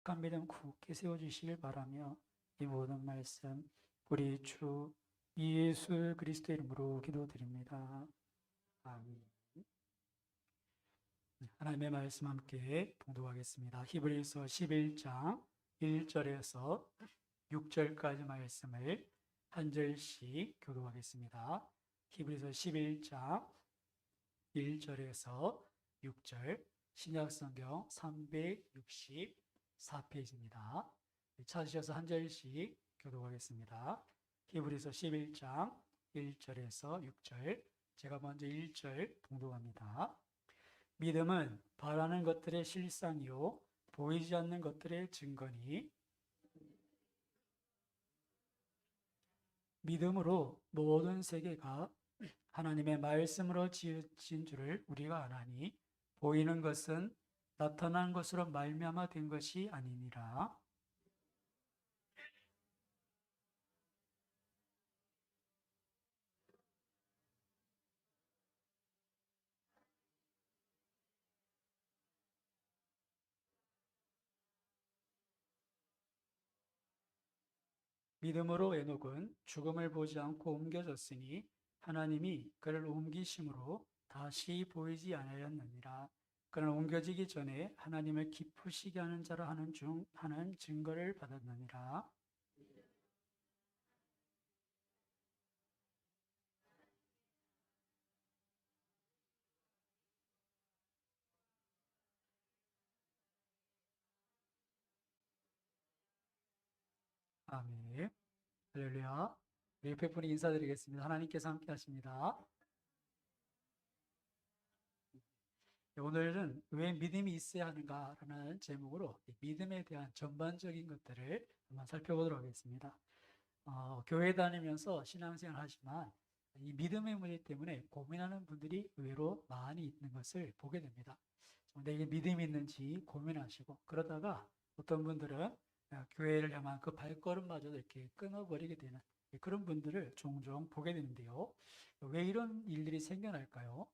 착한 믿음 굳게 세워주시길 바라며 이 모든 말씀 우리 주 예수 그리스도 이름으로 기도드립니다. 아멘. 하나님의 말씀 함께 봉독하겠습니다. 히브리서 11장 1절에서 6절까지 말씀을 한 절씩 교독하겠습니다. 히브리서 11장 1절에서 6절 신약성경 364페이지입니다. 찾으셔서 한 절씩 교독하겠습니다. 히브리서 11장 1절에서 6절 제가 먼저 1절 봉독합니다. 믿음은 바라는 것들의 실상이요 보이지 않는 것들의 증거니 믿음으로 모든 세계가 하나님의 말씀으로 지어진 줄을 우리가 아나니 보이는 것은 나타난 것으로 말미암아 된 것이 아니니라. 믿음으로 에녹은 죽음을 보지 않고 옮겨졌으니 하나님이 그를 옮기심으로 다시 보이지 아니하였느니라. 그는 옮겨지기 전에 하나님을 기쁘시게 하는 자라 하는 증거를 받았느니라. 아멘. 할렐루야. 우리 옆에 분이 인사드리겠습니다. 하나님께서 함께 하십니다. 오늘은 왜 믿음이 있어야 하는가라는 제목으로 믿음에 대한 전반적인 것들을 한번 살펴보도록 하겠습니다. 교회 다니면서 신앙생활 하지만 이 믿음의 문제 때문에 고민하는 분들이 의외로 많이 있는 것을 보게 됩니다. 내게 믿음이 있는지 고민하시고 그러다가 어떤 분들은 교회를 향한 그 발걸음마저도 이렇게 끊어버리게 되는 그런 분들을 종종 보게 되는데요. 왜 이런 일들이 생겨날까요?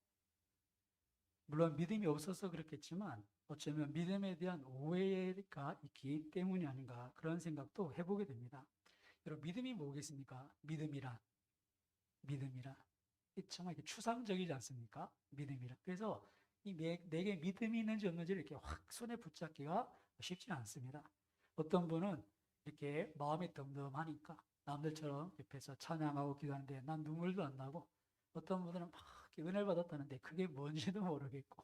물론 믿음이 없어서 그렇겠지만 어쩌면 믿음에 대한 오해가 있기 때문이 아닌가 그런 생각도 해보게 됩니다. 여러분 믿음이 뭐겠습니까? 믿음이란 정말 추상적이지 않습니까? 믿음이란. 그래서 내게 믿음이 있는지 없는지를 이렇게 확 손에 붙잡기가 쉽지 않습니다. 어떤 분은 이렇게 마음이 덤덤하니까 남들처럼 옆에서 찬양하고 기도하는데 난 눈물도 안 나고 어떤 분들은 막 은혜를 받았다는데 그게 뭔지도 모르겠고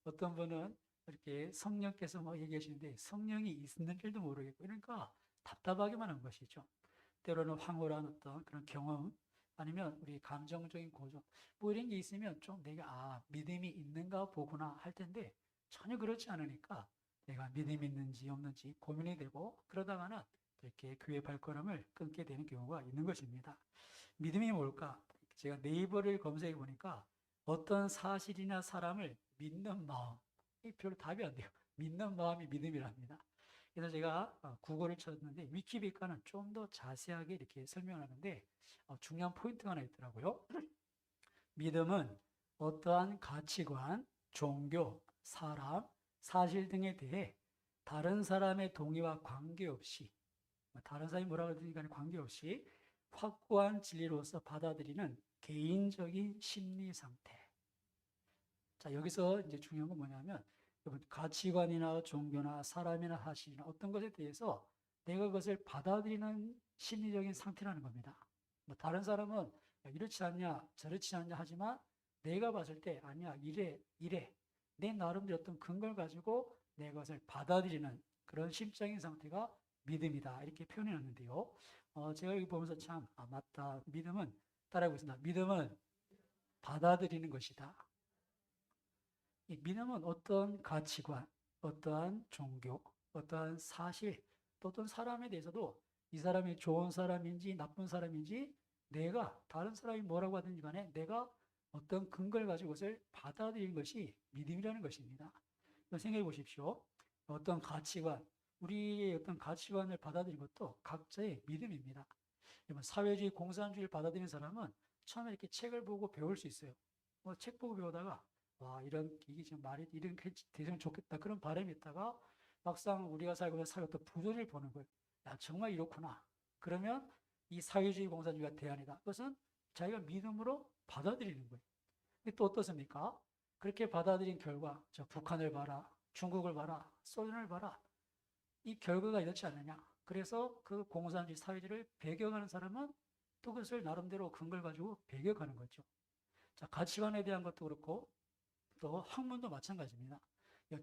어떤 분은 이렇게 성령께서 막 얘기하시는데 성령이 있는 줄도 모르겠고 그러니까 답답하기만 한 것이죠. 때로는 황홀한 어떤 그런 경험 아니면 우리 감정적인 고정 뭐 이런 게 있으면 좀 내가 믿음이 있는가 보구나 할 텐데 전혀 그렇지 않으니까 내가 믿음이 있는지 없는지 고민이 되고 그러다가는 이렇게 교회 발걸음을 끊게 되는 경우가 있는 것입니다. 믿음이 뭘까? 제가 네이버를 검색해 보니까 어떤 사실이나 사람을 믿는 마음 별로 답이 안 돼요. 믿는 마음이 믿음이랍니다. 그래서 제가 국어를 찾았는데 위키백과는 좀 더 자세하게 이렇게 설명하는데 중요한 포인트가 하나 있더라고요. 믿음은 어떠한 가치관, 종교, 사람, 사실 등에 대해 다른 사람의 동의와 관계없이 다른 사람이 뭐라고 하든지 간에 관계없이 확고한 진리로서 받아들이는 개인적인 심리 상태. 자, 여기서 이제 중요한 건 뭐냐면 가치관이나 종교나 사람이나 사실이나 어떤 것에 대해서 내가 그것을 받아들이는 심리적인 상태라는 겁니다. 뭐 다른 사람은 이렇지 않냐 저렇지 않냐 하지만 내가 봤을 때 아니야 이래 내 나름대로 어떤 근거를 가지고 내가 그것을 받아들이는 그런 심적인 상태가 믿음이다 이렇게 표현해 놨는데요. 제가 여기 보면서 참 맞다 믿음은 따라하고 있습니다. 믿음은 받아들이는 것이다. 이 믿음은 어떤 가치관, 어떠한 종교, 어떠한 사실, 또 어떤 사람에 대해서도 이 사람이 좋은 사람인지 나쁜 사람인지 내가 다른 사람이 뭐라고 하든지 간에 내가 어떤 근거를 가지고 그것을 받아들이는 것이 믿음이라는 것입니다. 생각해 보십시오. 어떤 가치관, 우리의 어떤 가치관을 받아들이는 것도 각자의 믿음입니다. 사회주의 공산주의를 받아들이는 사람은 처음에 이렇게 책을 보고 배울 수 있어요. 책 보고 배우다가 와 이런 이게 지금 말이 이런 되면 좋겠다 그런 바람이 있다가 막상 우리가 살고 있는 사회가 또 부조리를 보는 거예요. 야, 정말 이렇구나. 그러면 이 사회주의 공산주의가 대안이다. 그것은 자기가 믿음으로 받아들이는 거예요. 근데 또 어떻습니까? 그렇게 받아들인 결과, 저 북한을 봐라, 중국을 봐라, 소련을 봐라. 이 결과가 이렇지 않느냐. 그래서 그 공산주의 사회주의를 배격하는 사람은 또 그것을 나름대로 근거를 가지고 배격하는 거죠. 자, 가치관에 대한 것도 그렇고 또 학문도 마찬가지입니다.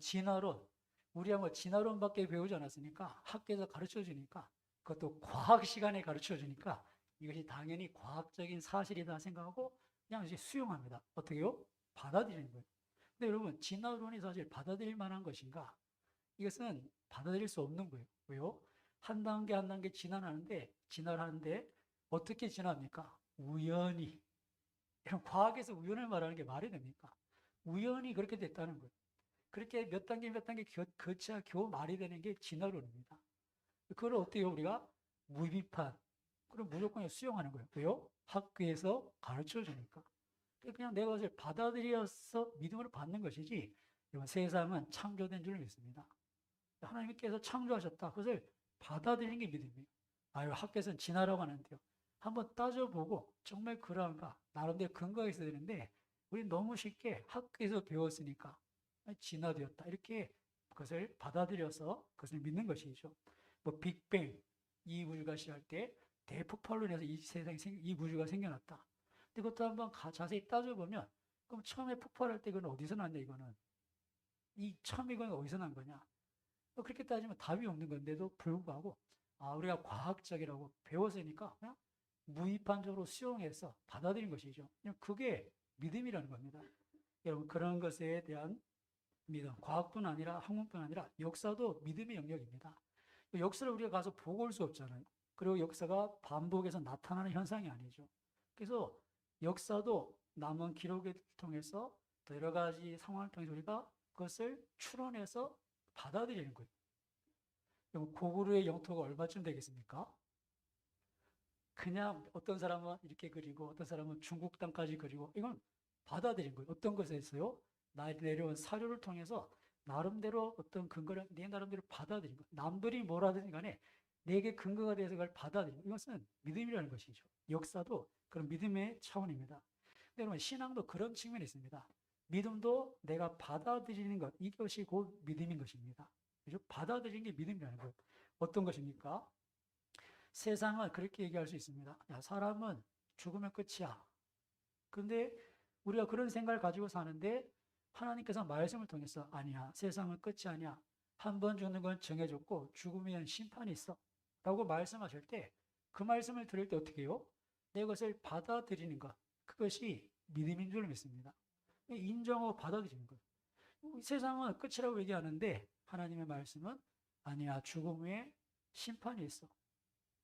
진화론, 우리가 뭐 진화론밖에 배우지 않았으니까 학교에서 가르쳐 주니까 그것도 과학 시간에 가르쳐 주니까 이것이 당연히 과학적인 사실이다 생각하고 그냥 이제 수용합니다. 어떻게요? 받아들이는 거예요. 근데 여러분, 진화론이 사실 받아들일 만한 것인가? 이것은 받아들일 수 없는 거예요. 왜요? 한 단계 한 단계 진화를 하는데 어떻게 진화합니까? 우연히. 이런 과학에서 우연을 말하는 게 말이 됩니까? 우연히 그렇게 됐다는 거예요. 그렇게 몇 단계 몇 단계 거쳐야 겨우 말이 되는 게 진화론입니다. 그걸 어떻게 해요? 우리가 무비판. 그럼 무조건 수용하는 거예요. 왜요? 학교에서 가르쳐 주니까. 그냥 내가 그것을 받아들여서 믿음으로 받는 것이지, 세상은 창조된 줄 믿습니다. 하나님께서 창조하셨다. 그것을 받아들이는 게 믿음이에요. 아유, 학교에서는 진화라고 하는데요. 한번 따져보고 정말 그러한가 나름대로 근거가 있어야 되는데 우리 너무 쉽게 학교에서 배웠으니까 진화되었다. 이렇게 그것을 받아들여서 그것을 믿는 것이죠. 뭐 빅뱅, 이 우주가 시작할 때 대폭발로 인해서 이 세상이 이 우주가 생겨났다. 근데 그것도 한번 자세히 따져보면 그럼 처음에 폭발할 때 이건 어디서 났냐 이거는. 이 처음 이건 어디서 난 거냐. 그렇게 따지면 답이 없는 건데도 불구하고 우리가 과학적이라고 배웠으니까 그냥 무비판적으로 수용해서 받아들인 것이죠. 그게 믿음이라는 겁니다. 여러분 그런 것에 대한 믿음, 과학뿐 아니라 학문뿐 아니라 역사도 믿음의 영역입니다. 역사를 우리가 가서 보고 올 수 없잖아요. 그리고 역사가 반복해서 나타나는 현상이 아니죠. 그래서 역사도 남은 기록을 통해서 또 여러 가지 상황을 통해서 우리가 그것을 추론해서 받아들이는 거예요. 그럼 고구려의 영토가 얼마쯤 되겠습니까? 그냥 어떤 사람은 이렇게 그리고 어떤 사람은 중국 땅까지 그리고 이건 받아들인 거예요. 어떤 것에 있어요? 내려온 사료를 통해서 나름대로 어떤 근거를 내 나름대로 받아들인 거예요. 남들이 뭐라든지 간에 내게 근거가 돼서 그걸 받아들인 거예요. 이것은 믿음이라는 것이죠. 역사도 그런 믿음의 차원입니다. 여러분 신앙도 그런 측면이 있습니다. 믿음도 내가 받아들이는 것, 이것이 곧 믿음인 것입니다. 그죠? 받아들이는 게 믿음이라는 거예요. 어떤 것입니까? 세상은 그렇게 얘기할 수 있습니다. 야, 사람은 죽으면 끝이야. 그런데 우리가 그런 생각을 가지고 사는데 하나님께서 말씀을 통해서 아니야. 세상은 끝이 아니야. 한 번 죽는 건 정해졌고 죽으면 심판이 있어. 라고 말씀하실 때 그 말씀을 들을 때 어떻게 해요? 내 것을 받아들이는 것. 그것이 믿음인 줄 믿습니다. 인정하고 받아들이는 거예요. 세상은 끝이라고 얘기하는데 하나님의 말씀은 아니야. 죽음 후에 심판이 있어.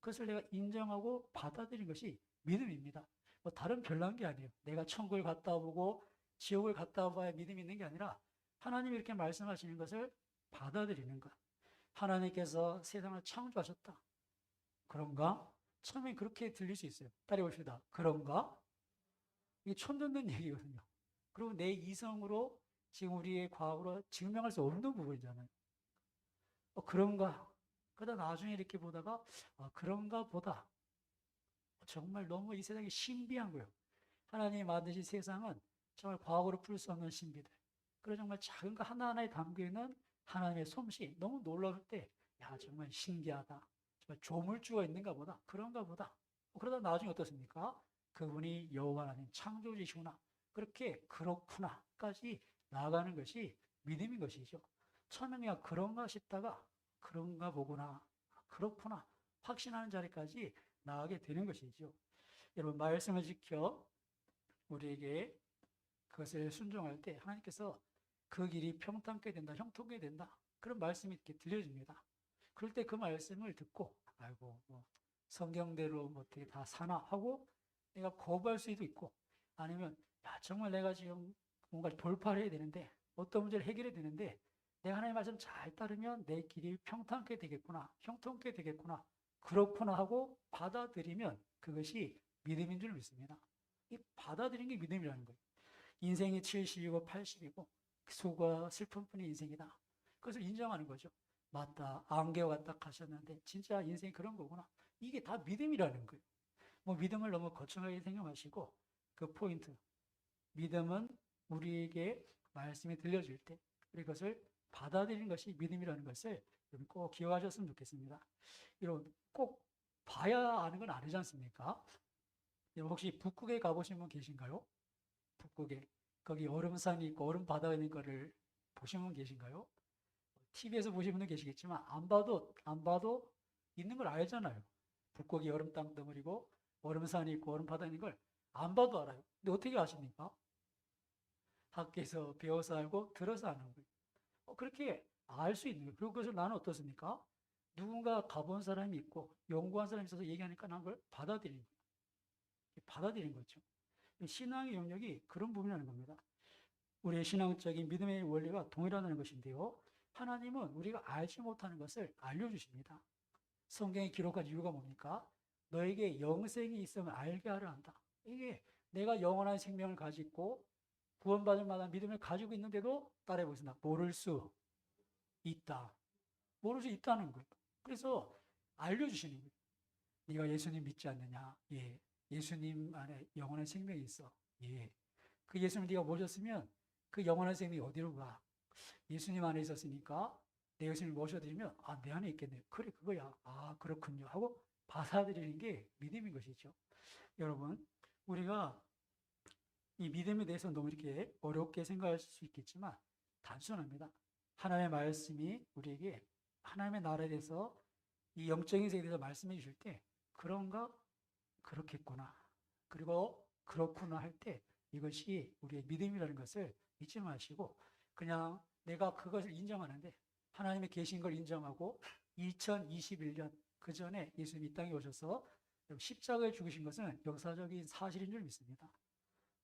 그것을 내가 인정하고 받아들인 것이 믿음입니다. 뭐 다른 별난 게 아니에요. 내가 천국을 갔다 오고 지옥을 갔다 와봐야 믿음이 있는 게 아니라 하나님이 이렇게 말씀하시는 것을 받아들이는 것. 하나님께서 세상을 창조하셨다. 그런가? 처음엔 그렇게 들릴 수 있어요. 따라해봅시다. 그런가? 이게 처음 듣는 얘기거든요. 그리고 내 이성으로 지금 우리의 과학으로 증명할 수 없는 부분이잖아요. 그런가? 그러다 나중에 이렇게 보다가 그런가 보다. 정말 너무 이 세상이 신비한 거예요. 하나님이 만드신 세상은 정말 과학으로 풀 수 없는 신비들. 그리고 정말 작은 거 하나하나에 담겨있는 하나님의 솜씨. 너무 놀라울 때, 야, 정말 신기하다. 정말 조물주가 있는가 보다. 그런가 보다. 그러다 나중에 어떻습니까? 그분이 여호와 하나님 창조주시구나. 그렇게 그렇구나까지 나아가는 것이 믿음인 것이죠. 처음에 그냥 그런가 싶다가 그런가 보구나. 그렇구나. 확신하는 자리까지 나아가게 되는 것이죠. 여러분 말씀을 지켜 우리에게 그것을 순종할 때 하나님께서 그 길이 평탄케 된다, 형통케 된다. 그런 말씀이 이렇게 들려집니다. 그럴 때 그 말씀을 듣고 아이고 뭐 성경대로 뭐 어떻게 다 사나 하고 내가 거부할 수도 있고 아니면 야 정말 내가 지금 뭔가 돌파를 해야 되는데 어떤 문제를 해결해야 되는데 내가 하나님의 말씀 잘 따르면 내 길이 평탄케 되겠구나, 형통케 되겠구나, 그렇구나 하고 받아들이면 그것이 믿음인 줄 믿습니다. 이 받아들이는 게 믿음이라는 거예요. 인생이 70이고 80이고 수고와 슬픔뿐인 인생이다. 그것을 인정하는 거죠. 맞다. 안개와 딱 하셨는데 진짜 인생이 그런 거구나. 이게 다 믿음이라는 거예요. 뭐 믿음을 너무 거창하게 생각하시고 그 포인트. 믿음은 우리에게 말씀이 들려질 때 그것을 받아들이는 것이 믿음이라는 것을 여러분 꼭 기억하셨으면 좋겠습니다. 여러분 꼭 봐야 아는 건 아니지 않습니까? 여러분 혹시 북극에 가보신 분 계신가요? 북극에. 거기 얼음산이 있고 얼음 바다가 있는 거를 보신 분 계신가요? TV에서 보신 분도 계시겠지만 안 봐도 있는 걸 알잖아요. 북극이 얼음 땅덩어리고 얼음산이 있고 얼음 바다 있는 걸 안 봐도 알아요. 근데 어떻게 아십니까? 학교에서 배워서 알고 들어서 아는 거예요. 그렇게 알 수 있는 거예요. 그리고 그것을 나는 어떻습니까? 누군가 가본 사람이 있고 연구한 사람이 있어서 얘기하니까 나는 그걸 받아들이는 거예요. 받아들이는 거죠. 신앙의 영역이 그런 부분이라는 겁니다. 우리의 신앙적인 믿음의 원리가 동일하다는 것인데요. 하나님은 우리가 알지 못하는 것을 알려주십니다. 성경에 기록한 이유가 뭡니까? 너에게 영생이 있으면 알게 하려 한다. 이게 내가 영원한 생명을 가지고 구원받을 만한 믿음을 가지고 있는데도 따라해 보겠습니다. 모를 수 있다. 모를 수 있다는 거예요. 그래서 알려주시는 거예요. 네가 예수님 믿지 않느냐? 예. 예수님 안에 영원한 생명이 있어. 예. 그 예수님 네가 모셨으면 그 영원한 생명이 어디로 가? 예수님 안에 있었으니까 내 예수님을 모셔드리면 내 안에 있겠네. 그래 그거야. 그렇군요. 하고 받아들이는 게 믿음인 것이죠. 여러분 우리가 이 믿음에 대해서 너무 이렇게 어렵게 생각할 수 있겠지만 단순합니다. 하나님의 말씀이 우리에게 하나님의 나라에 대해서 이 영적인 세계에 대해서 말씀해 주실 때 그런가? 그렇겠구나. 그리고 그렇구나 할 때 이것이 우리의 믿음이라는 것을 잊지 마시고 그냥 내가 그것을 인정하는데 하나님의 계신 걸 인정하고 2021년 그 전에 예수님이 이 땅에 오셔서 십자가에 죽으신 것은 역사적인 사실인 줄 믿습니다.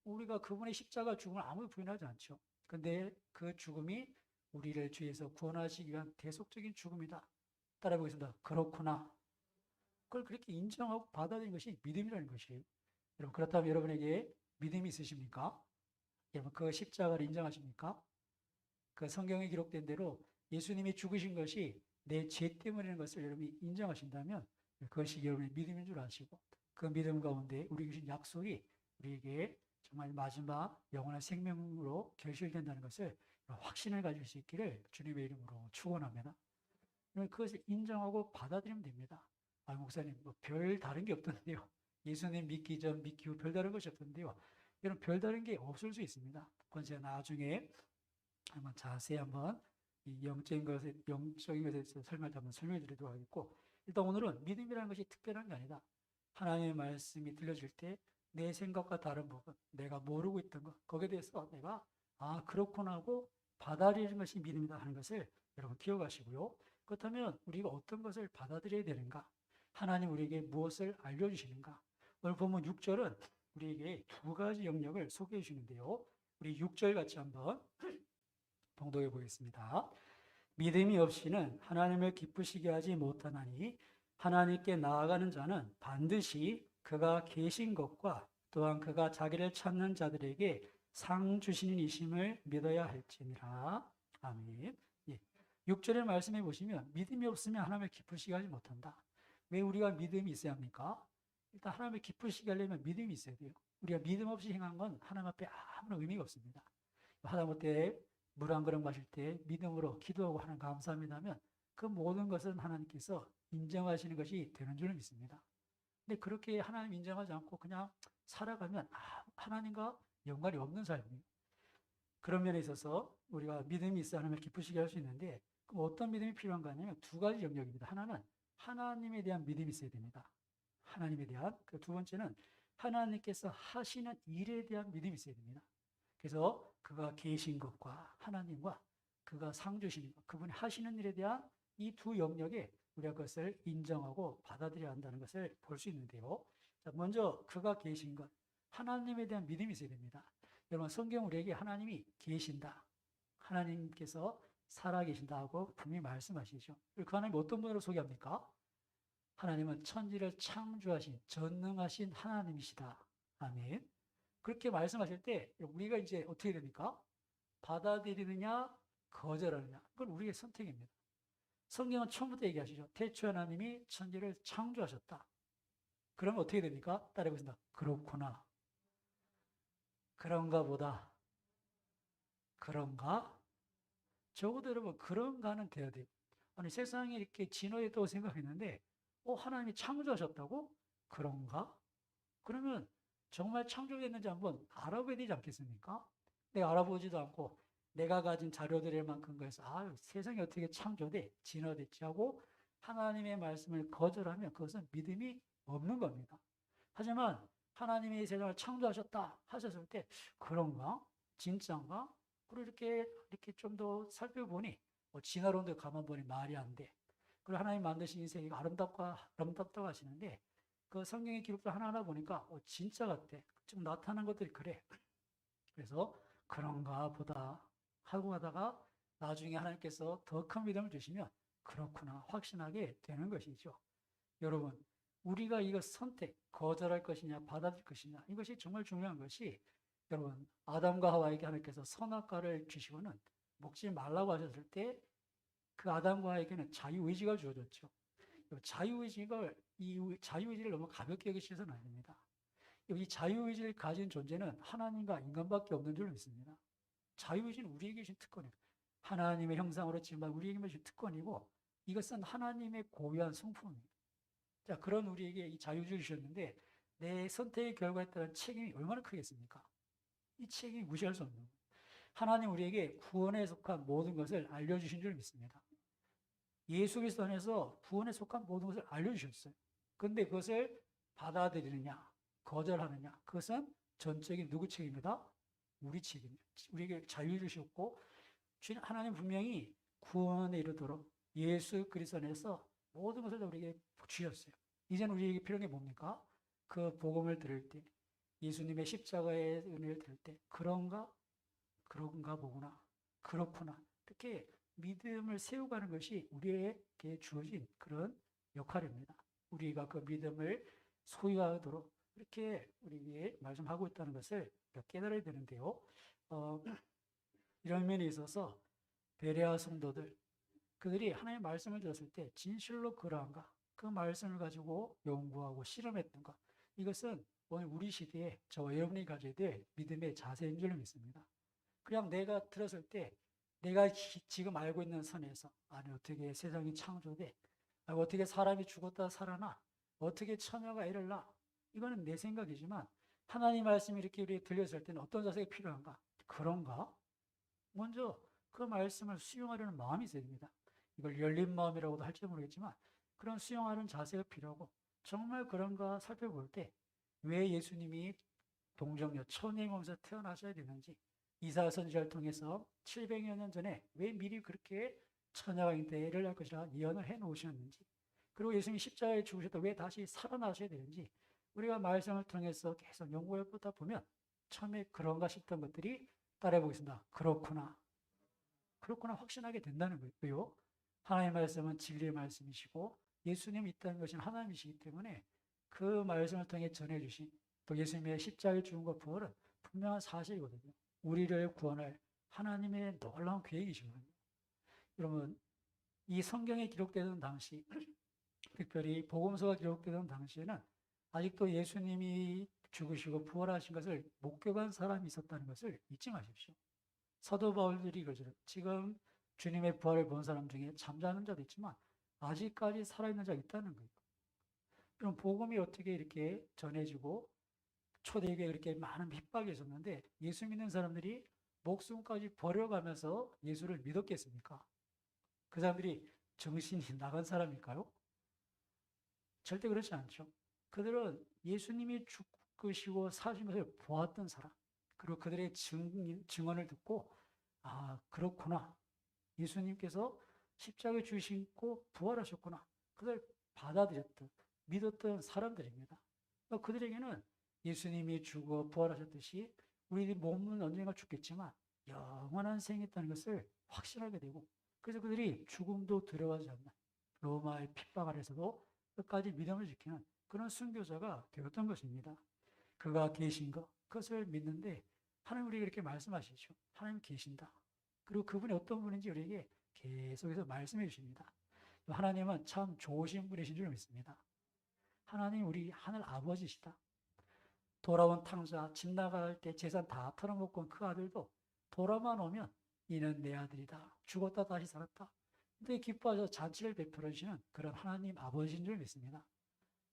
우리가 그분의 십자가 죽음을 아무도 부인하지 않죠. 근데 그 죽음이 우리를 죄에서 구원하시기 위한 대속적인 죽음이다. 따라해 보겠습니다. 그렇구나. 그걸 그렇게 인정하고 받아들이는 것이 믿음이라는 것이에요. 여러분, 그렇다면 여러분에게 믿음이 있으십니까? 여러분, 그 십자가를 인정하십니까? 그 성경에 기록된 대로 예수님이 죽으신 것이 내 죄 때문이라는 것을 여러분이 인정하신다면 그것이 여러분의 믿음인 줄 아시고 그 믿음 가운데 우리에게 주신 약속이 우리에게 정말 마지막 영원한 생명으로 결실된다는 것을 확신을 가질 수 있기를 주님의 이름으로 축원합니다. 그것을 인정하고 받아들이면 됩니다. 목사님, 별 다른 게 없던데요. 예수님 믿기 전, 믿기 후 별 다른 것이 없던데요. 여러분, 별 다른 게 없을 수 있습니다. 그건 제가 나중에 한번 자세히 한번 이 영적인 것에 대해서 설명해 드리도록 하겠고, 일단 오늘은 믿음이라는 것이 특별한 게 아니다. 하나님의 말씀이 들려질 때 내 생각과 다른 부분, 내가 모르고 있던 것, 거기에 대해서 내가 그렇구나 하고 받아들이는 것이 믿음이다 하는 것을 여러분 기억하시고요. 그렇다면 우리가 어떤 것을 받아들여야 되는가? 하나님 우리에게 무엇을 알려주시는가? 오늘 보면 6절은 우리에게 두 가지 영역을 소개해 주시는데요. 우리 6절 같이 한번 봉독해 보겠습니다. 믿음이 없이는 하나님을 기쁘시게 하지 못하나니 하나님께 나아가는 자는 반드시 그가 계신 것과 또한 그가 자기를 찾는 자들에게 상 주시는 이심을 믿어야 할지니라. 아멘. 예. 6절의 말씀해 보시면 믿음이 없으면 하나님을 기쁘시게 하지 못한다. 왜 우리가 믿음이 있어야 합니까? 일단 하나님을 기쁘시게 하려면 믿음이 있어야 돼요. 우리가 믿음 없이 행한 건 하나님 앞에 아무런 의미가 없습니다. 하다못해 물 한 그릇 마실 때 믿음으로 기도하고 하나님 감사합니다면 그 모든 것은 하나님께서 인정하시는 것이 되는 줄 믿습니다. 근데 그렇게 하나님 인정하지 않고 그냥 살아가면 하나님과 연관이 없는 삶이에요. 그런 면에 있어서 우리가 믿음이 있어 하나님을 기쁘시게 할 수 있는데 그럼 어떤 믿음이 필요한가 하냐면 두 가지 영역입니다. 하나는 하나님에 대한 믿음이 있어야 됩니다. 하나님에 대한. 그 두 번째는 하나님께서 하시는 일에 대한 믿음이 있어야 됩니다. 그래서 그가 계신 것과 하나님과 그가 상 주시는 것, 그분이 하시는 일에 대한 이 두 영역에 우리가 그것을 인정하고 받아들여야 한다는 것을 볼 수 있는데요. 자, 먼저 그가 계신 것, 하나님에 대한 믿음이 있어야 됩니다. 여러분 성경 우리에게 하나님이 계신다. 하나님께서 살아계신다 하고 분명히 말씀하시죠. 그 하나님 어떤 분으로 소개합니까? 하나님은 천지를 창조하신 전능하신 하나님이시다. 아멘. 그렇게 말씀하실 때 우리가 이제 어떻게 됩니까? 받아들이느냐 거절하느냐. 그건 우리의 선택입니다. 성경은 처음부터 얘기하시죠. 태초 하나님이 천지를 창조하셨다. 그러면 어떻게 됩니까? 따라해보겠습니다. 그렇구나. 그런가 보다. 그런가? 적어도 여러분 그런가는 돼야 돼요. 아니 세상이 이렇게 진화했다고 생각했는데 하나님이 창조하셨다고? 그런가? 그러면 정말 창조됐는지 한번 알아봐야 되지 않겠습니까? 내가 알아보지도 않고 내가 가진 자료들에만 근거해서 세상이 어떻게 창조돼? 진화됐지 하고 하나님의 말씀을 거절하면 그것은 믿음이 없는 겁니다. 하지만 하나님이 세상을 창조하셨다 하셨을 때 그런가? 진짜인가? 그리고 이렇게 좀 더 살펴보니 진화론도 가만 보니 말이 안 돼. 그리고 하나님 만드신 인생이 아름답다고 하시는데 그 성경의 기록들 하나하나 보니까 진짜 같아. 좀 나타난 것들이 그래. 그래서 그런가 보다 하고 가다가 나중에 하나님께서 더 큰 믿음을 주시면 그렇구나 확신하게 되는 것이죠. 여러분, 우리가 이거 선택, 거절할 것이냐, 받아들일 것이냐, 이것이 정말 중요한 것이 여러분, 아담과 하와에게 하나님께서 선악과를 주시고는 먹지 말라고 하셨을 때 그 아담과 하와에게는 자유의지가 주어졌죠. 이 자유의지를 너무 가볍게 여기셔서는 안 됩니다. 이 자유의지를 가진 존재는 하나님과 인간밖에 없는 줄 믿습니다. 자유의지는 우리에게 주신 특권입니다. 하나님의 형상으로 지은 우리에게 주신 특권이고 이것은 하나님의 고유한 성품입니다. 자, 그런 우리에게 이 자유의지를 주셨는데 내 선택의 결과에 따른 책임이 얼마나 크겠습니까? 이 책임이 무시할 수 없는 거예요. 하나님 우리에게 구원에 속한 모든 것을 알려주신 줄 믿습니다. 예수 그리스도 안에서 구원에 속한 모든 것을 알려주셨어요. 그런데 그것을 받아들이느냐, 거절하느냐, 그것은 전적인 누구 책임이다? 우리 책임이에요. 우리에게 자유 주셨고, 하나님 분명히 구원에 이르도록 예수 그리스도 안에서 모든 것을 우리에게 주셨어요. 이제는 우리에게 필요한 게 뭡니까? 그 복음을 들을 때, 예수님의 십자가의 은혜를 들을 때, 그런가 보구나. 그렇구나. 이렇게 믿음을 세워가는 것이 우리에게 주어진 그런 역할입니다. 우리가 그 믿음을 소유하도록 이렇게 우리에게 말씀하고 있다는 것을 깨달아야 되는데요. 이런 면에 있어서 베레아 성도들, 그들이 하나님의 말씀을 들었을 때 진실로 그러한가? 그 말씀을 가지고 연구하고 실험했던 것. 이것은 오늘 우리 시대에 저와 여러분이 가져야 될 믿음의 자세인 줄 믿습니다. 그냥 내가 들었을 때 내가 지금 알고 있는 선에서 아니 어떻게 세상이 창조돼? 어떻게 사람이 죽었다 살아나? 어떻게 처녀가 애를 낳아? 이거는 내 생각이지만 하나님 말씀이 이렇게 우리에게 들렸을 때는 어떤 자세가 필요한가? 그런가? 먼저 그 말씀을 수용하려는 마음이 있어야 됩니다. 이걸 열린 마음이라고도 할지 모르겠지만 그런 수용하는 자세가 필요하고 정말 그런가 살펴볼 때 왜 예수님이 동정녀 처녀의 몸에서 태어나셔야 되는지 이사야 선지자를 통해서 700여 년 전에 왜 미리 그렇게 처녀가 잉태를 할 것이라 예언을 해 놓으셨는지 그리고 예수님이 십자가에 죽으셨다 왜 다시 살아나셔야 되는지 우리가 말씀을 통해서 계속 연구해 보다 보면 처음에 그런가 싶던 것들이 따라해 보겠습니다. 그렇구나 확신하게 된다는 거예요. 하나님의 말씀은 진리의 말씀이시고 예수님이 있다는 것은 하나님이시기 때문에 그 말씀을 통해 전해주신 또 예수님의 십자가에 죽은 것 부활은 분명한 사실이거든요. 우리를 구원할 하나님의 놀라운 계획이시거든요. 여러분, 이 성경에 기록되던 당시, 특별히 복음서가 기록되던 당시에는 아직도 예수님이 죽으시고 부활하신 것을 목격한 사람이 있었다는 것을 잊지 마십시오. 사도 바울들이 그러죠. 지금 주님의 부활을 본 사람 중에 잠자는 자도 있지만 아직까지 살아있는 자가 있다는 거예요. 그럼 복음이 어떻게 이렇게 전해지고 초대교회에 그렇게 많은 핍박이 있었는데 예수 믿는 사람들이 목숨까지 버려가면서 예수를 믿었겠습니까? 그 사람들이 정신이 나간 사람일까요? 절대 그렇지 않죠. 그들은 예수님이 죽으시고 사신 것을 보았던 사람, 그리고 그들의 증언을 듣고 그렇구나. 예수님께서 십자가에 죽으시고 부활하셨구나. 그걸 받아들였던, 믿었던 사람들입니다. 그들에게는 예수님이 죽어 부활하셨듯이 우리 몸은 언젠가 죽겠지만 영원한 생이 있다는 것을 확신하게 되고 그래서 그들이 죽음도 두려워하지 않는 로마의 핍박 아래서도 끝까지 믿음을 지키는 그런 순교자가 되었던 것입니다. 그가 계신 것, 그것을 믿는데 하나님 우리에게 이렇게 말씀하시죠. 하나님 계신다. 그리고 그분이 어떤 분인지 우리에게 계속해서 말씀해 주십니다. 하나님은 참 좋으신 분이신 줄 믿습니다. 하나님 우리 하늘 아버지시다. 돌아온 탕자 집 나갈 때 재산 다 털어먹고 온 그 아들도 돌아만 오면 이는 내 아들이다. 죽었다 다시 살았다. 근데 기뻐하셔서 잔치를 베풀어 주시는 그런 하나님 아버지인 줄 믿습니다.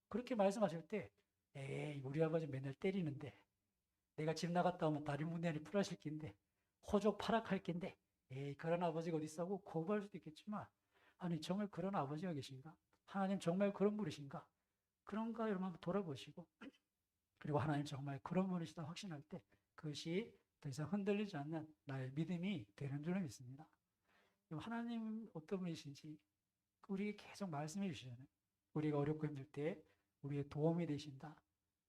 그렇게 말씀하실 때 에이 우리 아버지 맨날 때리는데 내가 집 나갔다 오면 다리 문제 안에 풀어질 낀데 호적 파락할 낀데 에이 그런 아버지가 어디 있어 하고 거부할 수도 있겠지만 아니 정말 그런 아버지가 계신가? 하나님 정말 그런 분이신가? 그런가 여러분 한번 돌아보시고 그리고 하나님 정말 그런 분이시다 확신할 때 그것이 더 이상 흔들리지 않는 나의 믿음이 되는 줄 믿습니다. 하나님 어떤 분이신지 우리에게 계속 말씀해 주시잖아요. 우리가 어렵고 힘들 때 우리의 도움이 되신다.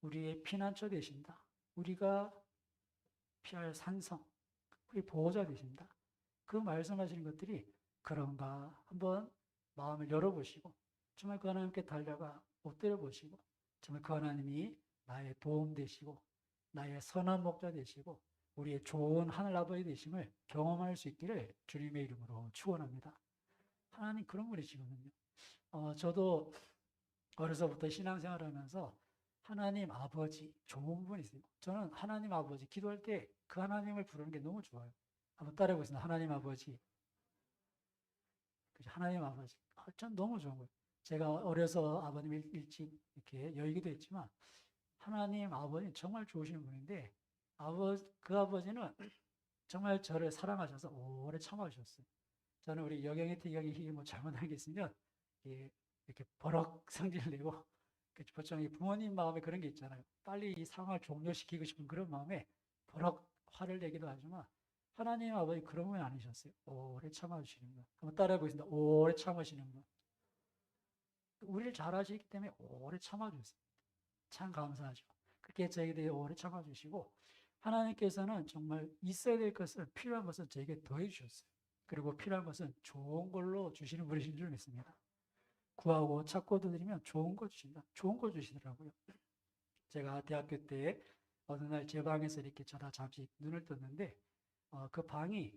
우리의 피난처 되신다. 우리가 피할 산성, 우리 보호자 되신다. 그 말씀하시는 것들이 그런가 한번 마음을 열어보시고 정말 그 하나님께 달려가 엎드려 보시고 정말 그 하나님이 나의 도움 되시고 나의 선한 목자 되시고 우리의 좋은 하늘 아버지 되심을 경험할 수 있기를 주님의 이름으로 축원합니다. 하나님 그런 분이시거든요. 저도 어려서부터 신앙생활하면서 하나님 아버지 좋은 분이세요. 저는 하나님 아버지 기도할 때 그 하나님을 부르는 게 너무 좋아요. 한번 따라해보겠습니다. 하나님 아버지. 하나님 아버지. 전 너무 좋은 거예요. 제가 어려서 아버님 일찍 이렇게 여의기도 했지만 하나님 아버지 정말 좋으신 분인데 그 아버지는 정말 저를 사랑하셔서 오래 참아주셨어요. 저는 우리 여경이 태경이 뭐 잘못한 게 있으면 이렇게 버럭 성질을 내고 보통 부모님 마음에 그런 게 있잖아요. 빨리 이 상황을 종료시키고 싶은 그런 마음에 버럭 화를 내기도 하지만 하나님 아버지 그런 분이 아니셨어요. 오래 참아주시는 분. 한번 따라해 보겠습니다. 오래 참으시는 분. 우리를 잘 아시기 때문에 오래 참아주세요. 참 감사하죠. 그렇게 저에게 대해 오래 참아주시고 하나님께서는 정말 있어야 될 것을 필요한 것을 저에게 더해 주셨어요. 그리고 필요한 것은 좋은 걸로 주시는 분이신 줄 믿습니다. 구하고 찾고 두드리면 좋은 거 주신다. 좋은 거 주시더라고요. 제가 대학교 때 어느 날 제 방에서 이렇게 자다 잠시 눈을 떴는데 그 방이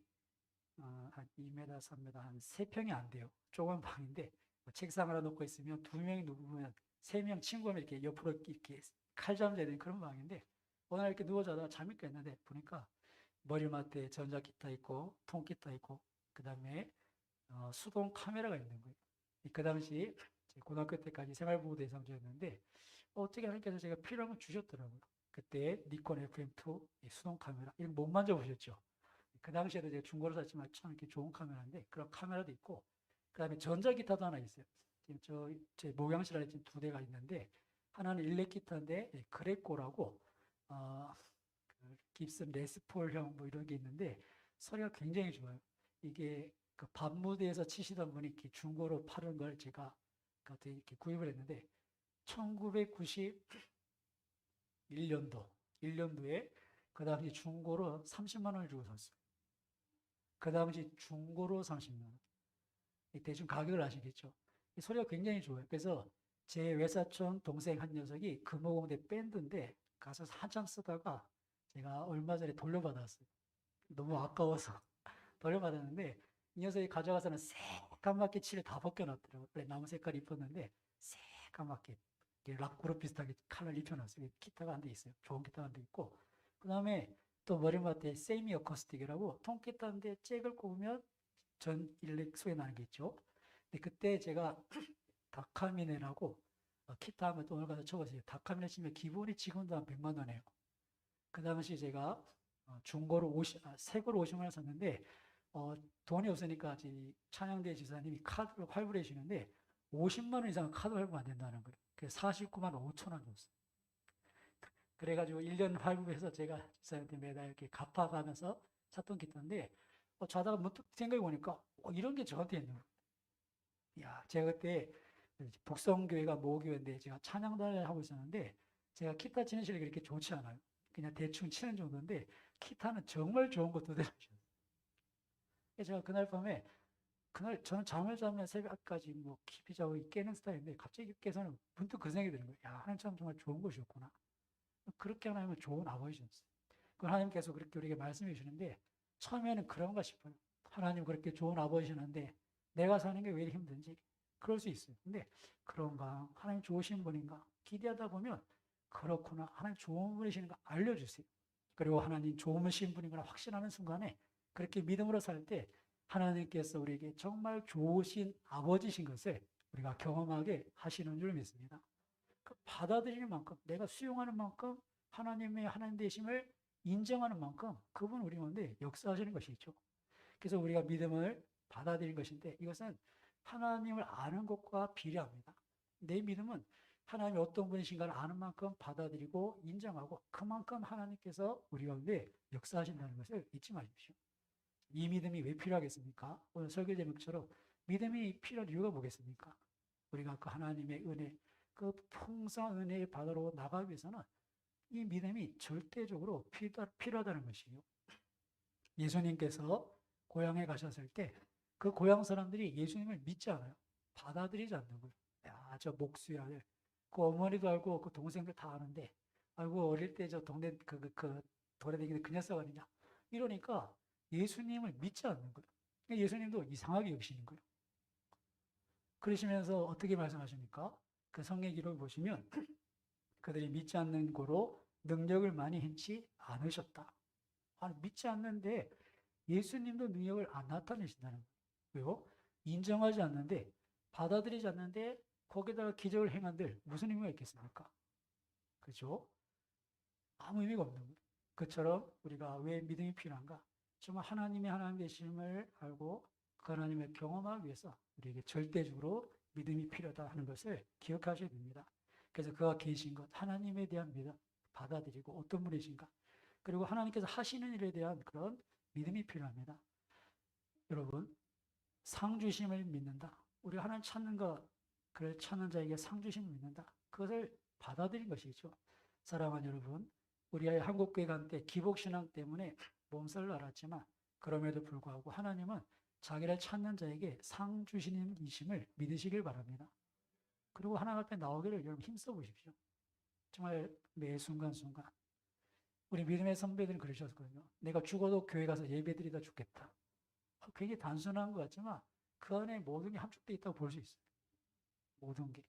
한 2m, 3m, 한 3평이 안 돼요. 조그만 방인데 책상 하나 놓고 있으면 2명이 누우면 3명 친구면 이렇게 옆으로 이렇게 칼잠 자야 되는 그런 방인데 오늘 이렇게 누워 자다가 잠이 깼는데 보니까 머리맡에 전자기타 있고 통기타 있고 그 다음에 수동 카메라가 있는 거예요. 그 당시 고등학교 때까지 생활보호 대상자였는데 어떻게 하나님께서 제가 필요한 걸 주셨더라고요. 그때 니콘 FM2 수동 카메라 이거 못 만져보셨죠? 그 당시에도 제가 중고로 샀지만 참 이렇게 좋은 카메라인데 그런 카메라도 있고 그 다음에 전자기타도 하나 있어요. 지금 제 목양실 안에 지금 2대가 있는데 하나는 일렉 기타인데 그레코라고 깁슨 레스폴형 뭐 이런 게 있는데 소리가 굉장히 좋아요. 이게 그 밤무대에서 치시던 분이 이렇게 중고로 파는 걸 제가 이렇게 구입을 했는데 1991년도에 그 당시 중고로 30만 원을 주고 샀어요. 그 당시 중고로 30만 원. 대충 가격을 아시겠죠? 이 소리가 굉장히 좋아요. 그래서 제 외사촌 동생 한 녀석이 금호공대 밴드인데 가서 한참 쓰다가 제가 얼마 전에 돌려받았어요. 너무 아까워서 돌려받았는데 이 녀석이 가져가서는 새까맣게 칠을 다 벗겨놨더라고요. 원래 나무 색깔 입혔는데 새까맣게 락그룹 비슷하게 칼을 입혀놨어요. 기타가 한 대 있어요. 좋은 기타가 한 대 있고 그 다음에 또 머리맡에 세미 어쿠스틱이라고 통기타인데 잭을 꼽으면 전 일렉 소리 나는 게 있죠. 근데 그때 제가 다카미네라고 기타 하면 또 오늘 가서 쳐보세요. 다카미네 치면 기본이 지금도 한 100만 원이에요. 그 당시 제가 새거로 50만 원 샀는데 돈이 없으니까 찬양대 지사님이 카드로 환불해 주시는데 50만 원 이상 카드 환불 안 된다는 거예요. 그래서 49만 5천 원 줬어요. 그래가지고 1년 할부해서 제가 지사님한테 매달 이렇게 갚아가면서 샀던 기타인데 자다가 문득 생각해 보니까 이런 게 저한테 있는 거예요. 야, 제가 그때 북성교회가 모교인데 제가 찬양단을 하고 있었는데 제가 기타 치는 실력이 그렇게 좋지 않아요. 그냥 대충 치는 정도인데 기타는 정말 좋은 것도 들으셨어요. 제가 그날 밤에 저는 잠을 자면 새벽까지 뭐 깊이 자고 깨는 스타일인데 갑자기 깨서는 문득 그 생각이 드는 거예요. 야, 하나님 참 정말 좋은 것이었구나. 그렇게 하나님은 좋은 아버지셨어요. 그 하나님께서 그렇게 우리에게 말씀해 주시는데 처음에는 그런가 싶어요. 하나님 그렇게 좋은 아버지셨는데 내가 사는 게 왜 이렇게 힘든지 그럴 수 있어요. 근데 그런가? 하나님 좋으신 분인가? 기대하다 보면 그렇구나. 하나님 좋은 분이시는가 알려주세요. 그리고 하나님 좋으신 분인가 확신하는 순간에 그렇게 믿음으로 살 때 하나님께서 우리에게 정말 좋으신 아버지신 것을 우리가 경험하게 하시는 줄 믿습니다. 그 받아들이는 만큼, 내가 수용하는 만큼 하나님의 하나님 되심을 인정하는 만큼 그분 우리 가운데 역사하시는 것이죠. 그래서 우리가 믿음을 받아들인 것인데 이것은 하나님을 아는 것과 비례합니다. 내 믿음은 하나님이 어떤 분이신가를 아는 만큼 받아들이고 인정하고 그만큼 하나님께서 우리 가운데 역사하신다는 것을 잊지 마십시오. 이 믿음이 왜 필요하겠습니까? 오늘 설교 제목처럼 믿음이 필요한 이유가 뭐겠습니까? 우리가 그 하나님의 은혜, 그 풍성한 은혜의 바다로 나가기 위해서는 이 믿음이 절대적으로 필요하다는 것이에요. 예수님께서 고향에 가셨을 때 그 고향 사람들이 예수님을 믿지 않아요. 받아들이지 않는 거예요. 야, 저 목수의 아들. 그 어머니도 알고 그 동생들 다 아는데, 아이고 어릴 때 저 동네 돌아다니는 그 녀석 아니냐. 이러니까 예수님을 믿지 않는 거예요. 예수님도 이상하게 여기시는 거예요. 그러시면서 어떻게 말씀하십니까? 그 성경 기록을 보시면 그들이 믿지 않는 고로 능력을 많이 행치 않으셨다. 아니, 믿지 않는데 예수님도 능력을 안 나타내신다는 거예요. 왜요? 인정하지 않는데, 받아들이지 않는데 거기다가 기적을 행한들 무슨 의미가 있겠습니까? 그렇죠? 아무 의미가 없는 거예요. 그처럼 우리가 왜 믿음이 필요한가? 정말 하나님의 하나님 되심을 알고 그 하나님을 경험하기 위해서 우리에게 절대적으로 믿음이 필요하다 하는 것을 기억하셔야 됩니다. 그래서 그가 계신 것, 하나님에 대한 믿음 받아들이고 어떤 분이신가? 그리고 하나님께서 하시는 일에 대한 그런 믿음이 필요합니다. 여러분, 상 주심을 믿는다. 우리가 하나님 찾는 것, 그를 찾는 자에게 상 주심을 믿는다. 그것을 받아들인 것이죠. 사랑하는 여러분, 우리 한국 교회 간 때 기복신앙 때문에 몸살을 앓았지만 그럼에도 불구하고 하나님은 자기를 찾는 자에게 상 주시는 이심을 믿으시길 바랍니다. 그리고 하나님 앞에 나오기를 여러분 힘써 보십시오. 정말 매 순간순간. 우리 믿음의 선배들은 그러셨거든요. 내가 죽어도 교회 가서 예배드리다 죽겠다. 굉장히 단순한 것 같지만 그 안에 모든 게 함축되어 있다고 볼 수 있어요. 모든 게.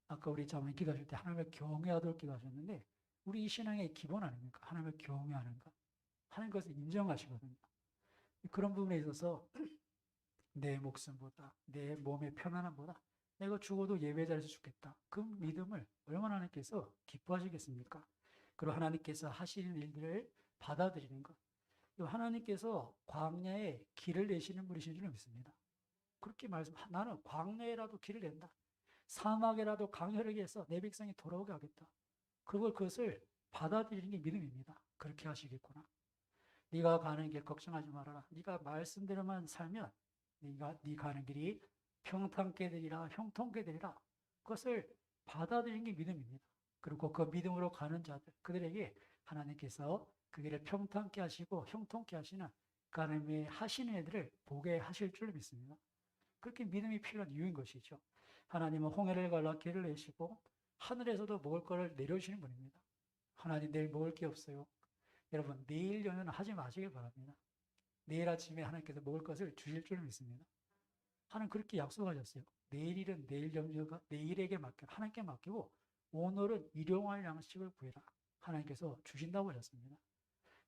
아까 우리 자매님 기도하실 때 하나님을 경외하도록 기도하셨는데 우리 이 신앙의 기본 아닙니까? 하나님을 경외하는 것. 하나님 것을 인정하시거든요. 그런 부분에 있어서 내 목숨보다 내 몸의 편안함보다 내가 죽어도 예배 자리에서 죽겠다. 그 믿음을 얼마나 하나님께서 기뻐하시겠습니까? 그리고 하나님께서 하시는 일들을 받아들이는 것. 하나님께서 광야에 길을 내시는 분이신 줄 믿습니다. 그렇게 나는 광야에라도 길을 낸다. 사막에라도 강혈하게 해서 내 백성이 돌아오게 하겠다. 그것을 받아들이는 게 믿음입니다. 그렇게 하시겠구나. 네가 가는 길 걱정하지 말아라. 네가 말씀대로만 살면 네 가는 길이 평탄케 되리라, 형통케 되리라. 그것을 받아들이는 게 믿음입니다. 그리고 그 믿음으로 가는 자들, 그들에게 하나님께서 그 길을 평탄케 하시고 형통케 하시는 그 하나님의 하시는 애들을 보게 하실 줄 믿습니다. 그렇게 믿음이 필요한 이유인 것이죠. 하나님은 홍해를 갈라 길을 내시고 하늘에서도 먹을 것을 내려주시는 분입니다. 하나님 내일 먹을 게 없어요. 여러분 내일 연연은 하지 마시길 바랍니다. 내일 아침에 하나님께서 먹을 것을 주실 줄 믿습니다. 하나님 그렇게 약속하셨어요. 내일은 내일 염려가 내일에게 맡겨 하나님께 맡기고 오늘은 일용할 양식을 구해라. 하나님께서 주신다고 하셨습니다.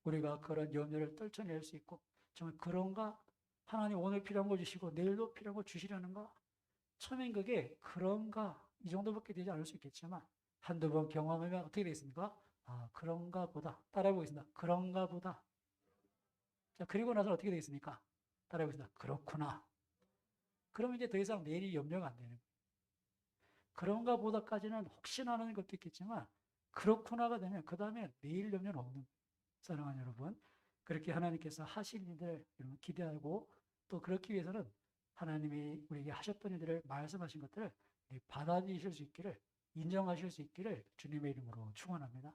우리가 그런 염려를 떨쳐낼 수 있고 정말 그런가? 하나님 오늘 필요한 거 주시고 내일도 필요한 거 주시려는가? 처음엔 그게 그런가? 이 정도밖에 되지 않을 수 있겠지만 한두 번 경험하면 어떻게 되겠습니까? 아, 그런가 보다. 따라해보겠습니다. 그런가 보다. 자, 그리고 나서 어떻게 되겠습니까? 따라해보겠습니다. 그렇구나. 그러면 이제 더 이상 내일이 염려가 안 되는 거예요. 그런가 보다까지는 혹시나 하는 것도 있겠지만 그렇구나가 되면 그 다음에 내일 염려는 없는 거예요. 사랑하는 여러분, 그렇게 하나님께서 하실 일들 여러분 기대하고 또 그렇기 위해서는 하나님이 우리에게 하셨던 일들을 말씀하신 것들을 받아들이실 수 있기를 인정하실 수 있기를 주님의 이름으로 축원합니다.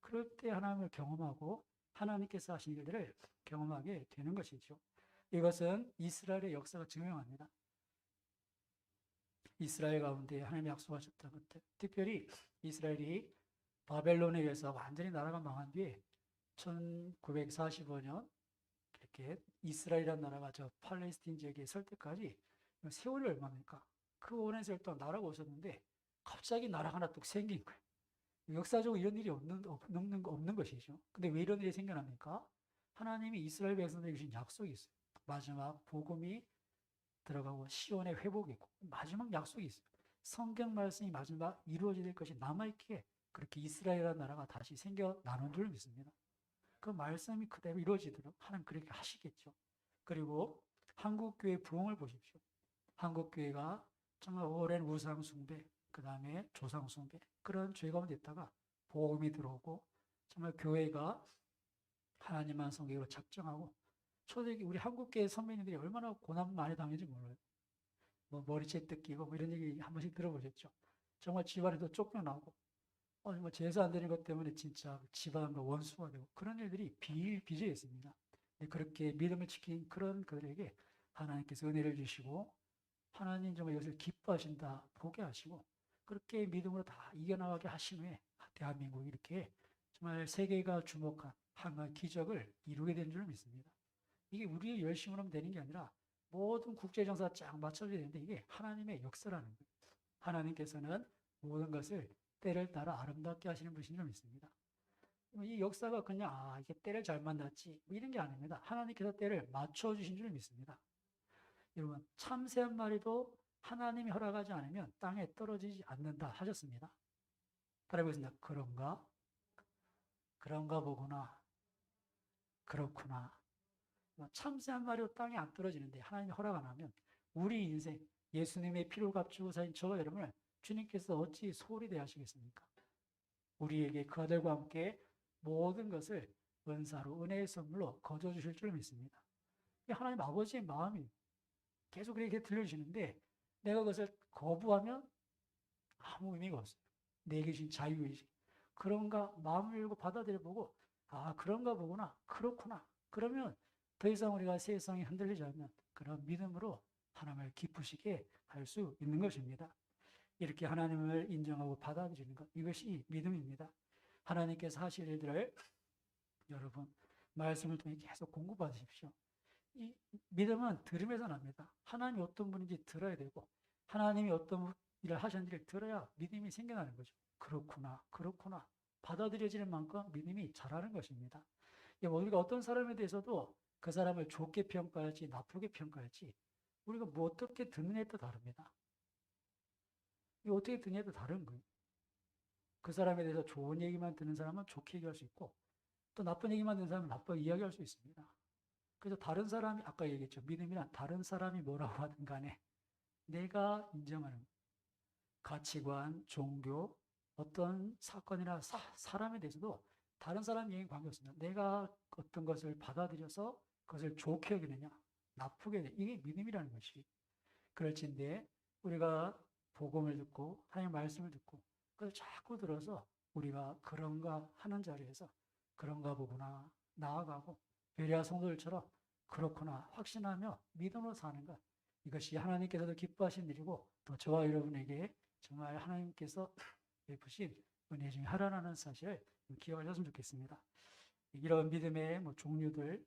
그럴 때 하나님을 경험하고 하나님께서 하신 일들을 경험하게 되는 것이죠. 이것은 이스라엘의 역사가 증명합니다. 이스라엘 가운데 하나님이 약속하셨던 것들, 특별히 이스라엘이 바벨론에 의해서 완전히 나라가 망한 뒤에 1945년 이렇게 이스라엘이라는 나라가 저 팔레스틴 지역에 설 때까지 세월이 얼마입니까? 그 오랜 세월 동안 나라가 없었는데 갑자기 나라가 하나 뚝 생긴 거예요. 역사적으로 이런 일이 없는 것이죠. 근데 왜 이런 일이 생겨납니까? 하나님이 이스라엘 백성들에게 주신 약속이 있어요. 마지막 복음이 들어가고 시온의 회복이 있고 마지막 약속이 있어요. 성경 말씀이 마지막 이루어질 것이 남아있기에 그렇게 이스라엘이라는 나라가 다시 생겨나는 줄 믿습니다. 그 말씀이 그대로 이루어지도록 하나님 그렇게 하시겠죠. 그리고 한국교회 부흥을 보십시오. 한국교회가 정말 오랜 우상숭배, 그 다음에 조상숭배 그런 죄 가운데 있다가 복음이 들어오고 정말 교회가 하나님만 성경으로 작정하고 초대기 우리 한국교회 선배님들이 얼마나 고난 많이 당했는지 몰라요. 뭐 머리채 뜯기고 뭐 이런 얘기 한 번씩 들어보셨죠. 정말 집안에도 쫓겨나고 뭐 제사 안 되는 것 때문에 진짜 집안과 원수가 되고 그런 일들이 비일비재했습니다. 그렇게 믿음을 지킨 그런 그들에게 하나님께서 은혜를 주시고 하나님 정말 이것을 기뻐하신다 보게 하시고 그렇게 믿음으로 다 이겨나가게 하신 후에 대한민국이 이렇게 정말 세계가 주목한 한 기적을 이루게 된 줄 믿습니다. 이게 우리의 열심으로 하면 되는 게 아니라 모든 국제정세가 쫙 맞춰져야 되는데 이게 하나님의 역사라는 거예요. 하나님께서는 모든 것을 때를 따라 아름답게 하시는 분이신 줄 믿습니다. 이 역사가 그냥 이게 때를 잘 만났지 뭐 이런 게 아닙니다. 하나님께서 때를 맞춰주신 줄 믿습니다. 여러분 참새 한 마리도 하나님이 허락하지 않으면 땅에 떨어지지 않는다 하셨습니다. 따라해보겠습니다. 그런가? 그런가 보구나. 그렇구나. 참새 한 마리도 땅에 안 떨어지는데 하나님이 허락 안 하면 우리 인생 예수님의 피로 값주고 사신 저와 여러분을 주님께서 어찌 소홀히 대하시겠습니까? 우리에게 그 아들과 함께 모든 것을 은사로 은혜의 선물로 거저 주실 줄 믿습니다. 하나님 아버지의 마음이 계속 그렇게 들려주시는데 내가 그것을 거부하면 아무 의미가 없어요. 내게 주신 자유의식. 그런가 마음을 열고 받아들여보고 그런가 보구나. 그렇구나. 그러면 더 이상 우리가 세상에 흔들리지 않는 그런 믿음으로 하나님을 기쁘시게 할 수 있는 것입니다. 이렇게 하나님을 인정하고 받아들이는 것 이것이 믿음입니다. 하나님께서 하실 일들을 여러분 말씀을 통해 계속 공부받으십시오. 이 믿음은 들음에서 납니다. 하나님이 어떤 분인지 들어야 되고 하나님이 어떤 일을 하셨는지를 들어야 믿음이 생겨나는 거죠. 그렇구나 그렇구나 받아들여지는 만큼 믿음이 자라는 것입니다. 우리가 어떤 사람에 대해서도 그 사람을 좋게 평가할지 나쁘게 평가할지 우리가 뭐 어떻게 듣느냐에 따라 다릅니다. 어떻게 듣느냐에 따라 다른 거예요. 그 사람에 대해서 좋은 얘기만 듣는 사람은 좋게 얘기할 수 있고 또 나쁜 얘기만 듣는 사람은 나쁘게 이야기할 수 있습니다. 그래서 다른 사람이 아까 얘기했죠. 믿음이란 다른 사람이 뭐라고 하든 간에 내가 인정하는 가치관, 종교, 어떤 사건이나 사람에 대해서도 다른 사람 얘기는 관계없습니다. 내가 어떤 것을 받아들여서 그것을 좋게 여기느냐, 나쁘게 여기느냐. 이게 믿음이라는 것이. 그럴진데 우리가 복음을 듣고 하나님의 말씀을 듣고 그걸 자꾸 들어서 우리가 그런가 하는 자리에서 그런가 보구나 나아가고 베레아 성도들처럼 그렇구나 확신하며 믿음으로 사는 것 이것이 하나님께서도 기뻐하신 일이고 또 저와 여러분에게 정말 하나님께서 베푸신 은혜 중에 하나라는 사실을 기억하셨으면 좋겠습니다. 이런 믿음의 종류들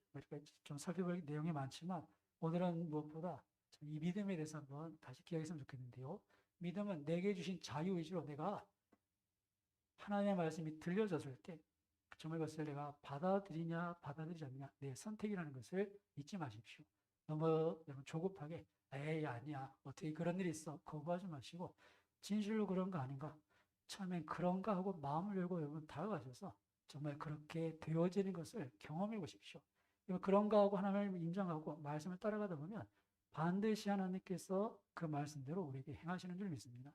좀 살펴볼 내용이 많지만 오늘은 무엇보다 이 믿음에 대해서 한번 다시 기억했으면 좋겠는데요. 믿음은 내게 주신 자유의지로 내가 하나님의 말씀이 들려졌을 때 정말 그것을 내가 받아들이냐 받아들이지 않느냐 내 선택이라는 것을 잊지 마십시오. 너무 조급하게 에이 아니야 어떻게 그런 일이 있어 거부하지 마시고 진실로 그런 거 아닌가 처음엔 그런가 하고 마음을 열고 여러분 다가가셔서 정말 그렇게 되어지는 것을 경험해 보십시오. 그런가 하고 하나님을 인정하고 말씀을 따라가다 보면 반드시 하나님께서 그 말씀대로 우리에게 행하시는 줄 믿습니다.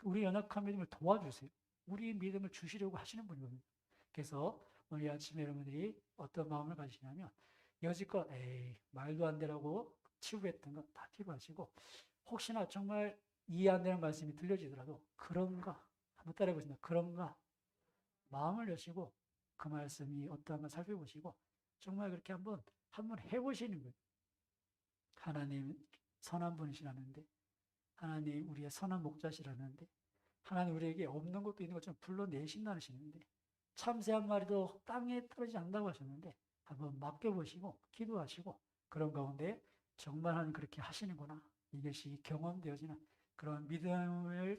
우리 연약한 믿음을 도와주세요. 우리 믿음을 주시려고 하시는 분이거든요. 그래서 오늘 아침에 여러분들이 어떤 마음을 가지시냐면 여지껏 에이 말도 안 되라고 치부했던 건 다 피부하시고 혹시나 정말 이해 안 되는 말씀이 들려지더라도 그런가 한번 따라해보십니다. 그런가 마음을 여시고 그 말씀이 어떠한가 살펴보시고 정말 그렇게 한번 해보시는 거예요. 하나님 선한 분이시라는데 하나님 우리의 선한 목자시라는데 하나님 우리에게 없는 것도 있는 것처럼 불러내신다는 시는데 참새 한 마리도 땅에 떨어지지 않는다고 하셨는데 한번 맡겨보시고 기도하시고 그런 가운데 정말 하나님 그렇게 하시는구나 이것이 경험되어지는 그런 믿음을